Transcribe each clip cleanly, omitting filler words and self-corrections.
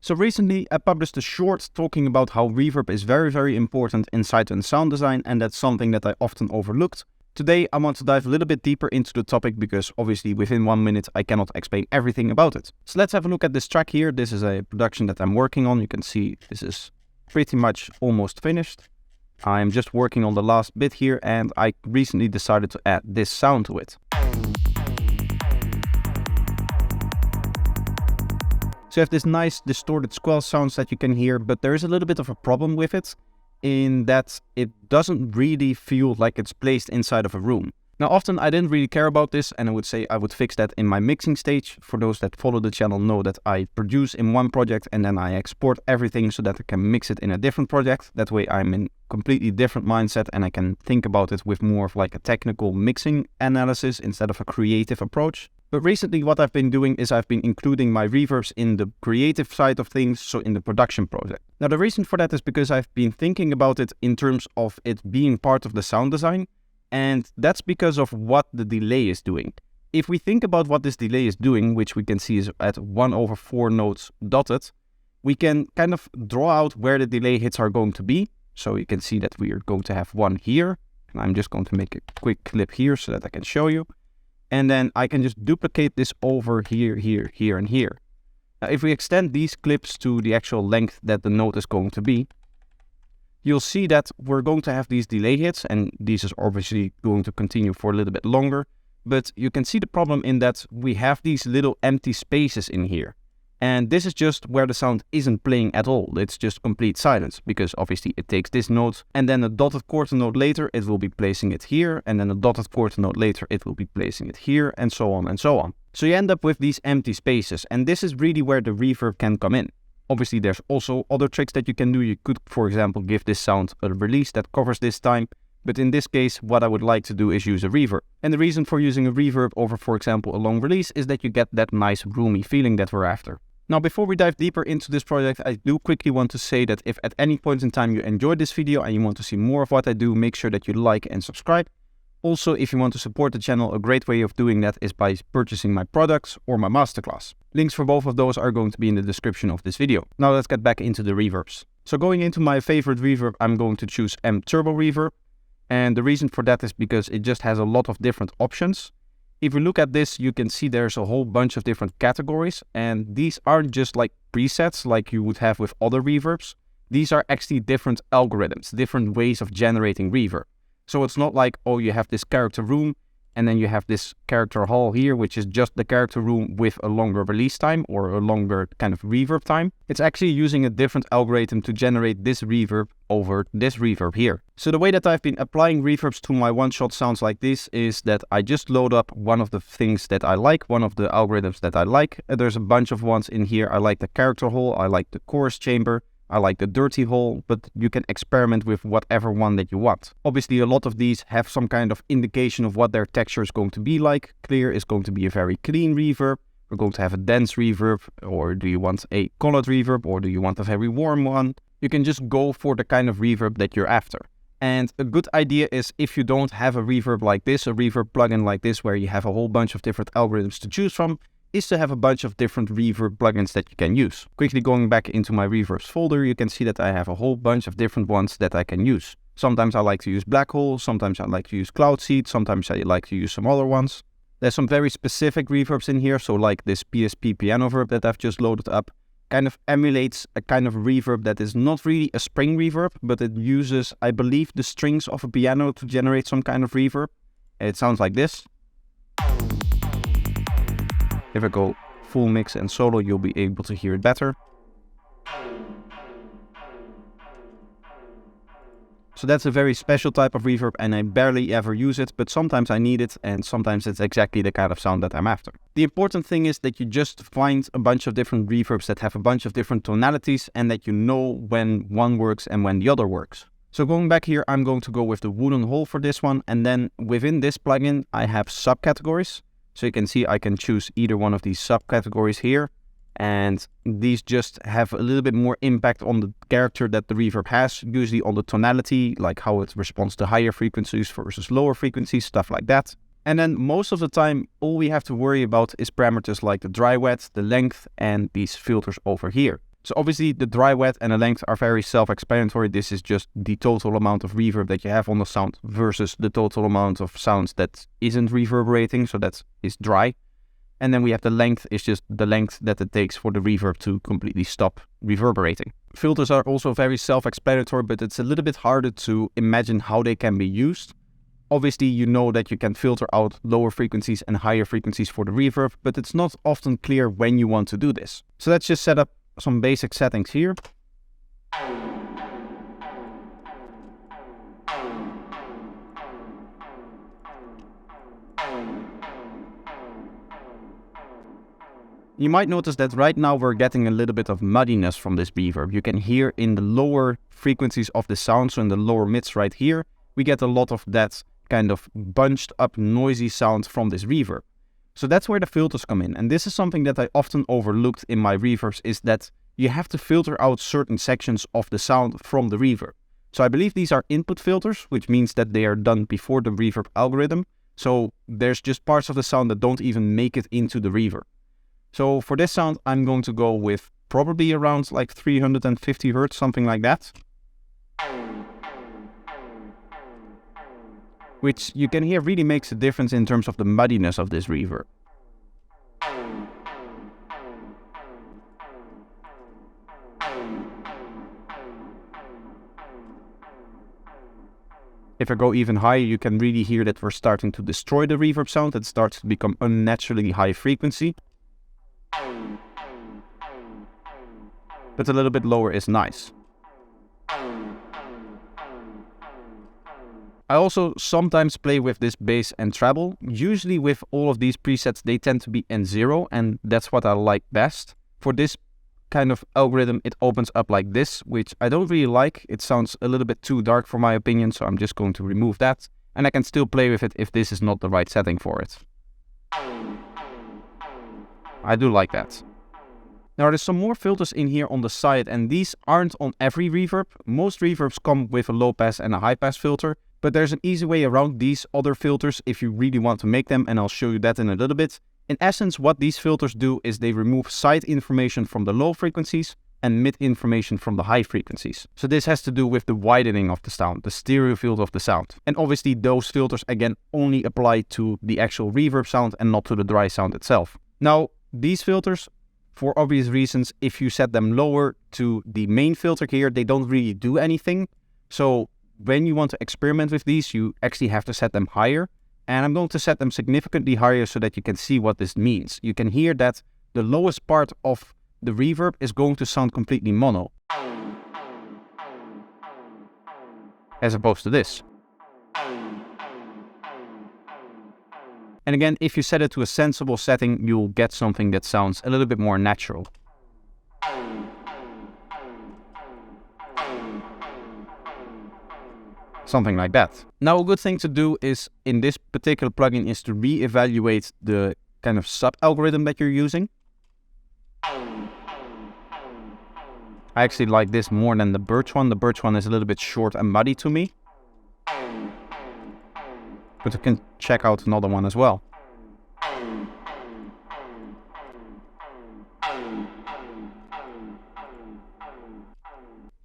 So recently I published a short talking about how reverb is very important in Psytrance sound design, and that's something that I often overlooked. Today I want to dive a little bit deeper into the topic because obviously within 1 minute I cannot explain everything about it. So let's have a look at this track here. This is a production that I'm working on. You can see this is pretty much almost finished. I'm just working on the last bit here, and I recently decided to add this sound to it. So you have this nice distorted squelch sounds that you can hear, but there is a little bit of a problem with it in that it doesn't really feel like it's placed inside of a room. Now often I didn't really care about this, and I would say I would fix that in my mixing stage. For those that follow the channel know that I produce in one project and then I export everything so that I can mix it in a different project. That way I'm in completely different mindset and I can think about it with more of like a technical mixing analysis instead of a creative approach. But recently what I've been doing is I've been including my reverbs in the creative side of things, so in the production project. Now the reason for that is because I've been thinking about it in terms of it being part of the sound design, and that's because of what the delay is doing. If we think about what this delay is doing, which we can see is at 1/4 notes dotted, we can kind of draw out where the delay hits are going to be. So you can see that we are going to have one here, and I'm just going to make a quick clip here so that I can show you. And then I can just duplicate this over here, here, and here. Now, if we extend these clips to the actual length that the note is going to be, you'll see that we're going to have these delay hits, and these is obviously going to continue for a little bit longer. But you can see the problem in that we have these little empty spaces in here. And this is just where the sound isn't playing at all. It's just complete silence, because obviously it takes this note and then a dotted quarter note later it will be placing it here, and then a dotted quarter note later it will be placing it here, and so on and so on. So you end up with these empty spaces, and this is really where the reverb can come in. Obviously there's also other tricks that you can do. You could, for example, give this sound a release that covers this time. But in this case, what I would like to do is use a reverb. And the reason for using a reverb over, for example, a long release is that you get that nice roomy feeling that we're after. Now, before we dive deeper into this project, I do quickly want to say that if at any point in time you enjoyed this video and you want to see more of what I do, make sure that you like and subscribe. Also, if you want to support the channel, a great way of doing that is by purchasing my products or my masterclass. Links for both of those are going to be in the description of this video. Now let's get back into the reverbs. So going into my favorite reverb, I'm going to choose M Turbo Reverb. And the reason for that is because it just has a lot of different options. If we look at this, you can see there's a whole bunch of different categories, and these aren't just like presets like you would have with other reverbs. These are actually different algorithms, different ways of generating reverb. So it's not like, oh, you have this character room and then you have this character hall here, which is just the character room with a longer release time or a longer kind of reverb time. It's actually using a different algorithm to generate this reverb over this reverb here. So the way that I've been applying reverbs to my one-shot sounds like this is that I just load up one of the things that I like, one of the algorithms that I like. There's a bunch of ones in here. I like the character hall, I like the chorus chamber, I like the dirty hole, but you can experiment with whatever one that you want. Obviously, a lot of these have some kind of indication of what their texture is going to be like. Clear is going to be a very clean reverb. We're going to have a dense reverb, or do you want a colored reverb, or do you want a very warm one? You can just go for the kind of reverb that you're after. And a good idea is, if you don't have a reverb like this, a reverb plugin like this, where you have a whole bunch of different algorithms to choose from, is to have a bunch of different reverb plugins that you can use. Quickly going back into my reverbs folder, you can see that I have a whole bunch of different ones that I can use. Sometimes I like to use Black Hole, sometimes I like to use Cloud Seed, sometimes I like to use some other ones. There's some very specific reverbs in here, so like this PSP piano verb that I've just loaded up, kind of emulates a kind of reverb that is not really a spring reverb, but it uses, I believe, the strings of a piano to generate some kind of reverb. It sounds like this. If I go full mix and solo, you'll be able to hear it better. So that's a very special type of reverb, and I barely ever use it, but sometimes I need it, and sometimes it's exactly the kind of sound that I'm after. The important thing is that you just find a bunch of different reverbs that have a bunch of different tonalities, and that you know when one works and when the other works. So going back here, I'm going to go with the wooden hole for this one, and then within this plugin I have subcategories. So you can see I can choose either one of these subcategories here, and these just have a little bit more impact on the character that the reverb has, usually on the tonality, like how it responds to higher frequencies versus lower frequencies, stuff like that. And then most of the time, all we have to worry about is parameters like the dry wet, the length, and these filters over here. So obviously the dry, wet and the length are very self-explanatory. This is just the total amount of reverb that you have on the sound versus the total amount of sounds that isn't reverberating, so that is dry. And then we have the length is just the length that it takes for the reverb to completely stop reverberating. Filters are also very self-explanatory, but it's a little bit harder to imagine how they can be used. Obviously, you know that you can filter out lower frequencies and higher frequencies for the reverb, but it's not often clear when you want to do this. So let's just set up some basic settings here. You might notice that right now we're getting a little bit of muddiness from this reverb. You can hear in the lower frequencies of the sound, so in the lower mids right here, we get a lot of that kind of bunched up noisy sound from this reverb. So that's where the filters come in. And this is something that I often overlooked in my reverbs, is that you have to filter out certain sections of the sound from the reverb. So I believe these are input filters, which means that they are done before the reverb algorithm. So there's just parts of the sound that don't even make it into the reverb. So for this sound, I'm going to go with probably around like 350 Hertz, something like that. Which you can hear really makes a difference in terms of the muddiness of this reverb. If I go even higher, you can really hear that we're starting to destroy the reverb sound. It starts to become unnaturally high frequency. But a little bit lower is nice. I also sometimes play with this bass and treble. Usually with all of these presets, they tend to be in 0, and that's what I like best. For this kind of algorithm, it opens up like this, which I don't really like. It sounds a little bit too dark for my opinion, so I'm just going to remove that. And I can still play with it if this is not the right setting for it. I do like that. Now there's some more filters in here on the side, and these aren't on every reverb. Most reverbs come with a low pass and a high pass filter, but there's an easy way around these other filters if you really want to make them, and I'll show you that in a little bit. In essence, what these filters do is they remove side information from the low frequencies and mid information from the high frequencies. So this has to do with the widening of the sound, the stereo field of the sound. And obviously those filters again only apply to the actual reverb sound and not to the dry sound itself. Now these filters, for obvious reasons, if you set them lower to the main filter here, they don't really do anything. So when you want to experiment with these, you actually have to set them higher. And I'm going to set them significantly higher so that you can see what this means. You can hear that the lowest part of the reverb is going to sound completely mono, as opposed to this. And again, if you set it to a sensible setting, you'll get something that sounds a little bit more natural. Something like that. Now a good thing to do is, in this particular plugin, is to re-evaluate the kind of sub-algorithm that you're using. I actually like this more than the Birch one. The Birch one is a little bit short and muddy to me. But you can check out another one as well.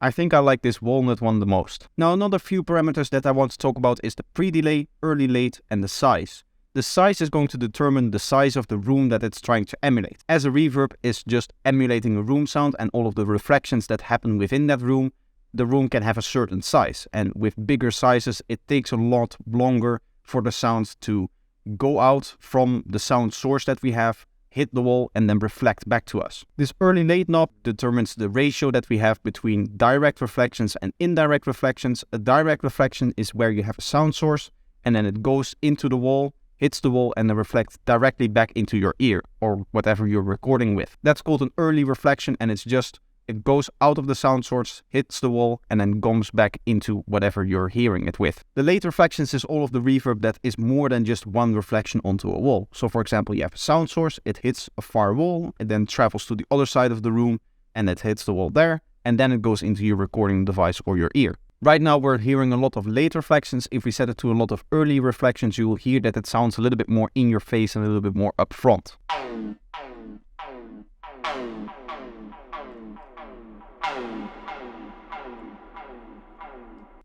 I think I like this walnut one the most. Now another few parameters that I want to talk about is the pre-delay, early late and the size. The size is going to determine the size of the room that it's trying to emulate. As a reverb is just emulating a room sound and all of the reflections that happen within that room, the room can have a certain size. And with bigger sizes, it takes a lot longer for the sound to go out from the sound source that we have, hit the wall and then reflect back to us. This early late knob determines the ratio that we have between direct reflections and indirect reflections. A direct reflection is where you have a sound source and then it goes into the wall, hits the wall and then reflects directly back into your ear or whatever you're recording with. That's called an early reflection, and it's just it goes out of the sound source, hits the wall and then comes back into whatever you're hearing it with. The late reflections is all of the reverb that is more than just one reflection onto a wall. So for example, you have a sound source, it hits a far wall, it then travels to the other side of the room and it hits the wall there, and then it goes into your recording device or your ear. Right now we're hearing a lot of late reflections. If we set it to a lot of early reflections, you will hear that it sounds a little bit more in your face and a little bit more upfront.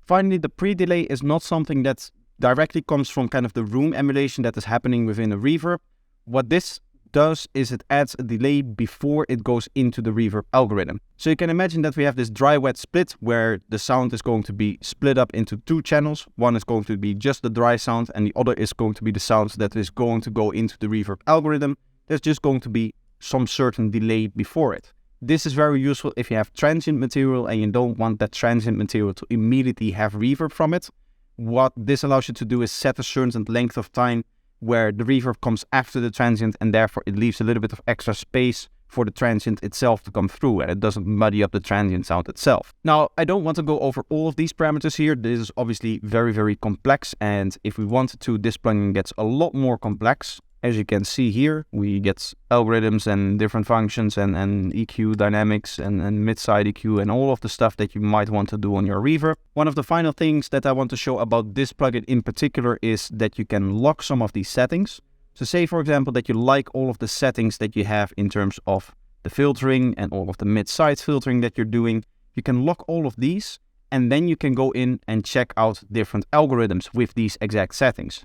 Finally, the pre-delay is not something that directly comes from kind of the room emulation that is happening within a reverb. What this does is it adds a delay before it goes into the reverb algorithm. So you can imagine that we have this dry-wet split where the sound is going to be split up into two channels. One is going to be just the dry sound and the other is going to be the sound that is going to go into the reverb algorithm. There's just going to be some certain delay before it. This is very useful if you have transient material and you don't want that transient material to immediately have reverb from it. What this allows you to do is set a certain length of time where the reverb comes after the transient, and therefore it leaves a little bit of extra space for the transient itself to come through, and it doesn't muddy up the transient sound itself. Now, I don't want to go over all of these parameters here. This is obviously very, very complex, and if we wanted to, this plugin gets a lot more complex. As you can see here, we get algorithms and different functions and EQ dynamics and mid-side EQ and all of the stuff that you might want to do on your reverb. One of the final things that I want to show about this plugin in particular is that you can lock some of these settings. So say, for example, that you like all of the settings that you have in terms of the filtering and all of the mid-side filtering that you're doing. You can lock all of these, and then you can go in and check out different algorithms with these exact settings.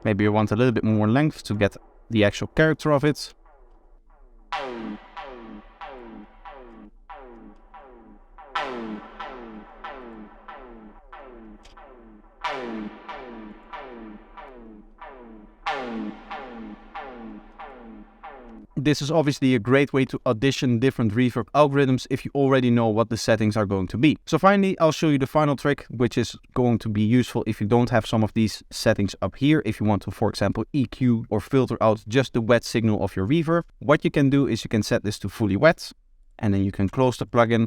Maybe you want a little bit more length to get the actual character of it. This is obviously a great way to audition different reverb algorithms if you already know what the settings are going to be. So finally, I'll show you the final trick, which is going to be useful if you don't have some of these settings up here. If you want to, for example, EQ or filter out just the wet signal of your reverb, what you can do is you can set this to fully wet, and then you can close the plugin,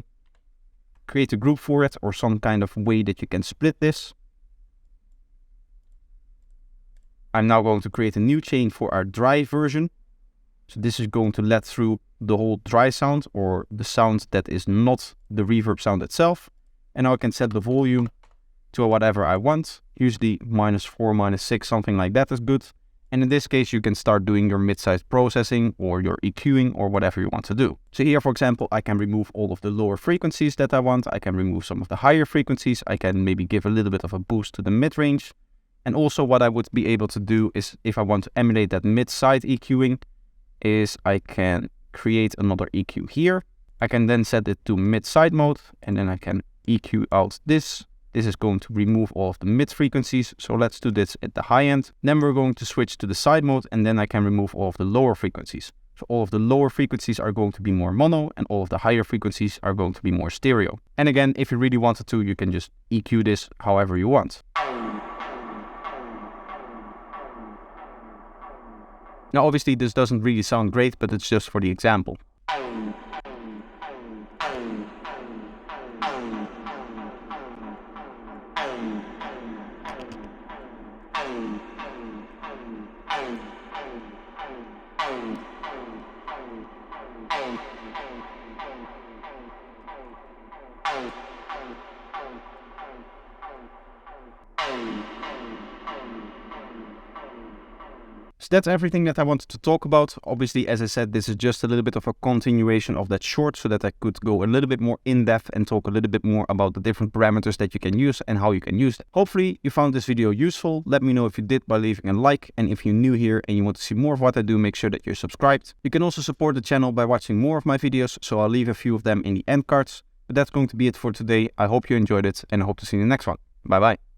create a group for it, or some kind of way that you can split this. I'm now going to create a new chain for our dry version. So this is going to let through the whole dry sound, or the sound that is not the reverb sound itself. And now I can set the volume to whatever I want. Usually -4, -6, something like that is good. And in this case, you can start doing your mid-size processing or your EQing or whatever you want to do. So here, for example, I can remove all of the lower frequencies that I want. I can remove some of the higher frequencies. I can maybe give a little bit of a boost to the mid-range. And also what I would be able to do is, if I want to emulate that mid-side EQing, is I can create another EQ here. I can then set it to mid-side mode, and then I can EQ out this. This is going to remove all of the mid frequencies. So let's do this at the high end. Then we're going to switch to the side mode, and then I can remove all of the lower frequencies. So all of the lower frequencies are going to be more mono, and all of the higher frequencies are going to be more stereo. And again, if you really wanted to, you can just EQ this however you want. Now, obviously, this doesn't really sound great, but it's just for the example. So that's everything that I wanted to talk about. Obviously, as I said, this is just a little bit of a continuation of that short so that I could go a little bit more in depth and talk a little bit more about the different parameters that you can use and how you can use them. Hopefully you found this video useful. Let me know if you did by leaving a like, and if you're new here and you want to see more of what I do, make sure that you're subscribed. You can also support the channel by watching more of my videos, so I'll leave a few of them in the end cards. But that's going to be it for today. I hope you enjoyed it, and I hope to see you in the next one. Bye bye.